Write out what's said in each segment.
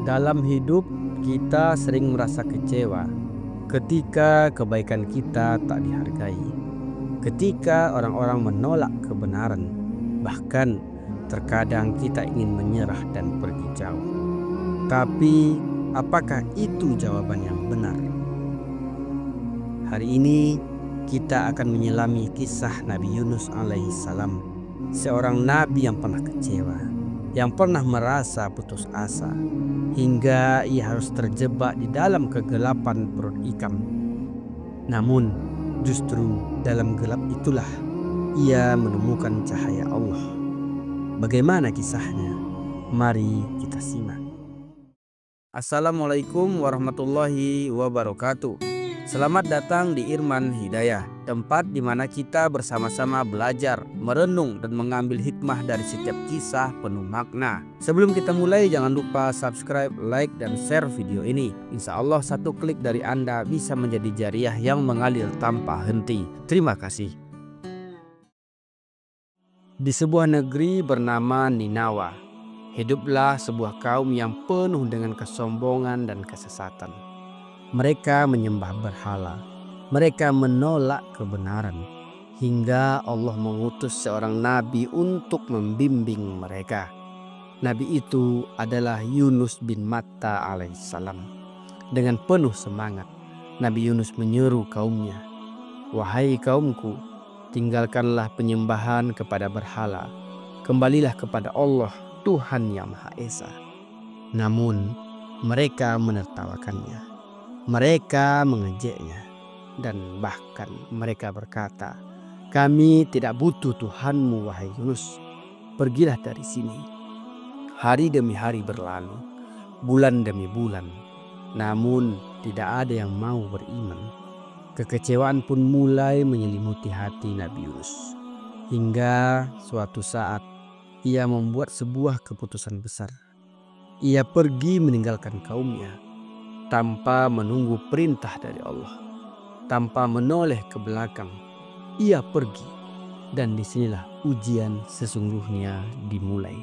Dalam hidup kita sering merasa kecewa ketika kebaikan kita tak dihargai, ketika orang-orang menolak kebenaran, bahkan terkadang kita ingin menyerah dan pergi jauh. Tapi apakah itu jawaban yang benar? Hari ini kita akan menyelami kisah Nabi Yunus alaihissalam, seorang nabi yang pernah kecewa, yang pernah merasa putus asa, hingga ia harus terjebak di dalam kegelapan perut ikan. Namun justru dalam gelap itulah ia menemukan cahaya Allah. Bagaimana kisahnya? Mari kita simak. Assalamualaikum warahmatullahi wabarakatuh. Selamat datang di Irman Hidayah, tempat di mana kita bersama-sama belajar, merenung, dan mengambil hikmah dari setiap kisah penuh makna. Sebelum kita mulai, jangan lupa subscribe, like, dan share video ini. Insya Allah satu klik dari Anda bisa menjadi jariah yang mengalir tanpa henti. Terima kasih. Di sebuah negeri bernama Ninawa, hiduplah sebuah kaum yang penuh dengan kesombongan dan kesesatan. Mereka menyembah berhala, mereka menolak kebenaran, hingga Allah mengutus seorang nabi untuk membimbing mereka. Nabi itu adalah Yunus bin Matta alaihissalam. Dengan penuh semangat, Nabi Yunus menyeru kaumnya, "Wahai kaumku, tinggalkanlah penyembahan kepada berhala, kembalilah kepada Allah Tuhan yang Maha Esa." Namun mereka menertawakannya. Mereka mengejeknya, dan bahkan mereka berkata, "Kami tidak butuh Tuhanmu, wahai Yunus. Pergilah dari sini." Hari demi hari berlalu, bulan demi bulan, namun tidak ada yang mau beriman. Kekecewaan pun mulai menyelimuti hati Nabi Yunus. Hingga suatu saat ia membuat sebuah keputusan besar. Ia pergi meninggalkan kaumnya tanpa menunggu perintah dari Allah, tanpa menoleh ke belakang. Ia pergi, dan disinilah ujian sesungguhnya dimulai.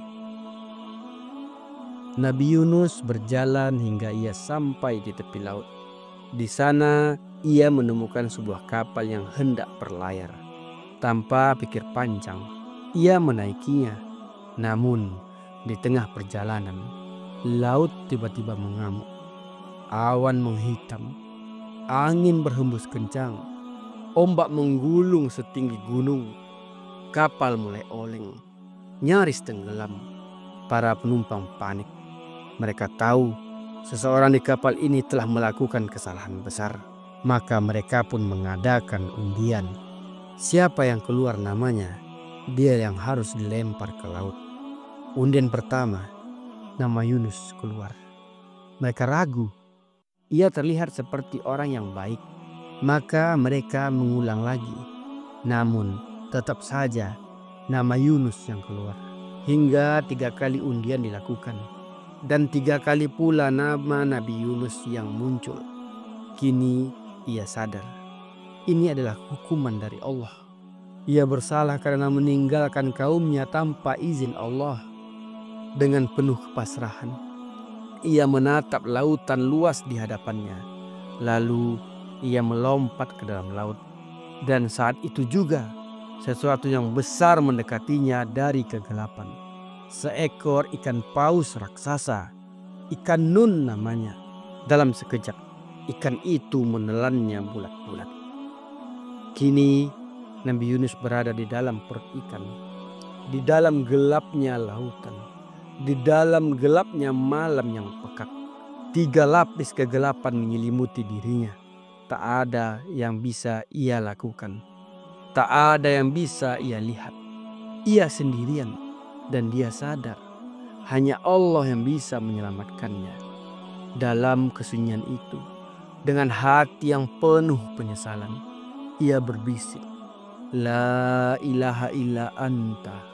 Nabi Yunus berjalan hingga ia sampai di tepi laut. Di sana ia menemukan sebuah kapal yang hendak berlayar. Tanpa pikir panjang, ia menaikinya. Namun di tengah perjalanan, laut tiba-tiba mengamuk. Awan menghitam, angin berhembus kencang, ombak menggulung setinggi gunung. Kapal mulai oleng, nyaris tenggelam. Para penumpang panik. Mereka tahu seseorang di kapal ini telah melakukan kesalahan besar. Maka mereka pun mengadakan undian. Siapa yang keluar namanya, dia yang harus dilempar ke laut. Undian pertama, nama Yunus keluar. Mereka ragu. Ia terlihat seperti orang yang baik. Maka mereka mengulang lagi. Namun tetap saja nama Yunus yang keluar. Hingga 3 kali undian dilakukan. Dan 3 kali pula nama Nabi Yunus yang muncul. Kini ia sadar. Ini adalah hukuman dari Allah. Ia bersalah karena meninggalkan kaumnya tanpa izin Allah. Dengan penuh kepasrahan, ia menatap lautan luas di hadapannya. Lalu ia melompat ke dalam laut. Dan saat itu juga sesuatu yang besar mendekatinya dari kegelapan. Seekor ikan paus raksasa, ikan Nun namanya. Dalam sekejap, ikan itu menelannya bulat-bulat. Kini Nabi Yunus berada di dalam perut ikan, di dalam gelapnya lautan, di dalam gelapnya malam yang pekat. 3 lapis kegelapan menyelimuti dirinya. Tak ada yang bisa ia lakukan. Tak ada yang bisa ia lihat. Ia sendirian dan dia sadar hanya Allah yang bisa menyelamatkannya. Dalam kesunyian itu, dengan hati yang penuh penyesalan, ia berbisik, "La ilaha illa anta,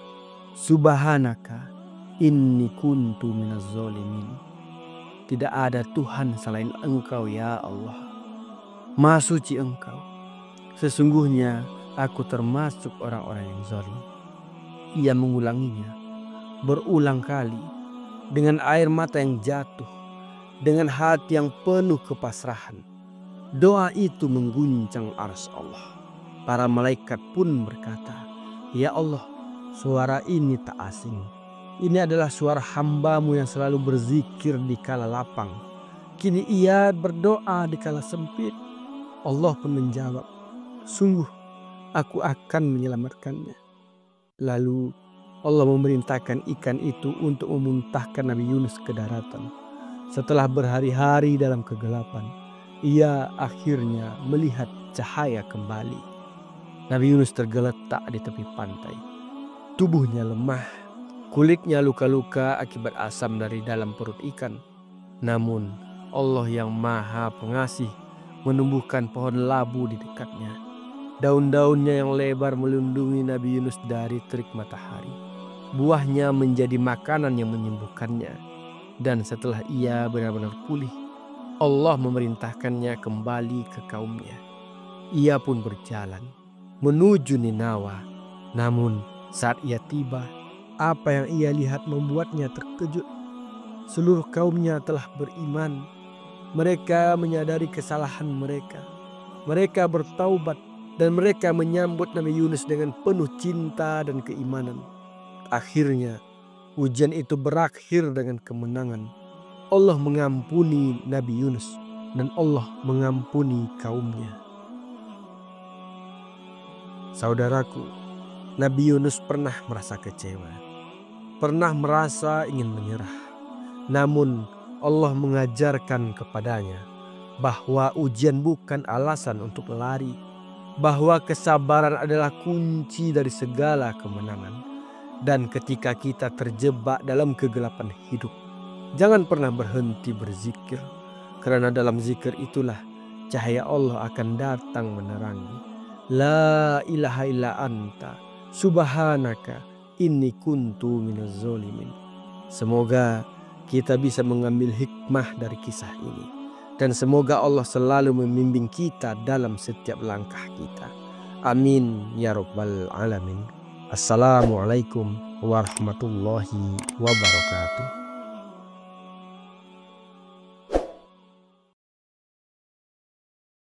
subhanaka inni kuntu minaz zalimin." Tidak ada Tuhan selain Engkau ya Allah. Maha suci Engkau. Sesungguhnya aku termasuk orang-orang yang zalim. Ia mengulanginya berulang kali dengan air mata yang jatuh dengan hati yang penuh kepasrahan. Doa itu mengguncang arsy Allah. Para malaikat pun berkata, "Ya Allah, suara ini tak asing. Ini adalah suara hamba-Mu yang selalu berzikir di kala lapang. Kini ia berdoa di kala sempit." Allah pun menjawab, "Sungguh, aku akan menyelamatkannya." Lalu Allah memerintahkan ikan itu untuk memuntahkan Nabi Yunus ke daratan. Setelah berhari-hari dalam kegelapan, ia akhirnya melihat cahaya kembali. Nabi Yunus tergeletak di tepi pantai. Tubuhnya lemah, kulitnya luka-luka akibat asam dari dalam perut ikan. Namun Allah yang Maha Pengasih menumbuhkan pohon labu di dekatnya. Daun-daunnya yang lebar melindungi Nabi Yunus dari terik matahari. Buahnya menjadi makanan yang menyembuhkannya. Dan setelah ia benar-benar pulih, Allah memerintahkannya kembali ke kaumnya. Ia pun berjalan menuju Ninawa. Namun saat ia tiba, apa yang ia lihat membuatnya terkejut. Seluruh kaumnya telah beriman. Mereka menyadari kesalahan mereka. Mereka bertaubat dan mereka menyambut Nabi Yunus dengan penuh cinta dan keimanan. Akhirnya ujian itu berakhir dengan kemenangan. Allah mengampuni Nabi Yunus dan Allah mengampuni kaumnya. Saudaraku, Nabi Yunus pernah merasa kecewa, pernah merasa ingin menyerah. Namun Allah mengajarkan kepadanya bahwa ujian bukan alasan untuk lari, bahwa kesabaran adalah kunci dari segala kemenangan. Dan ketika kita terjebak dalam kegelapan hidup, jangan pernah berhenti berzikir, karena dalam zikir itulah cahaya Allah akan datang menerangi. La ilaha illa anta subhanaka inni kuntu minaz zolimin. Semoga kita bisa mengambil hikmah dari kisah ini. Dan semoga Allah selalu membimbing kita dalam setiap langkah kita. Amin ya rabbal alamin. Assalamualaikum warahmatullahi wabarakatuh.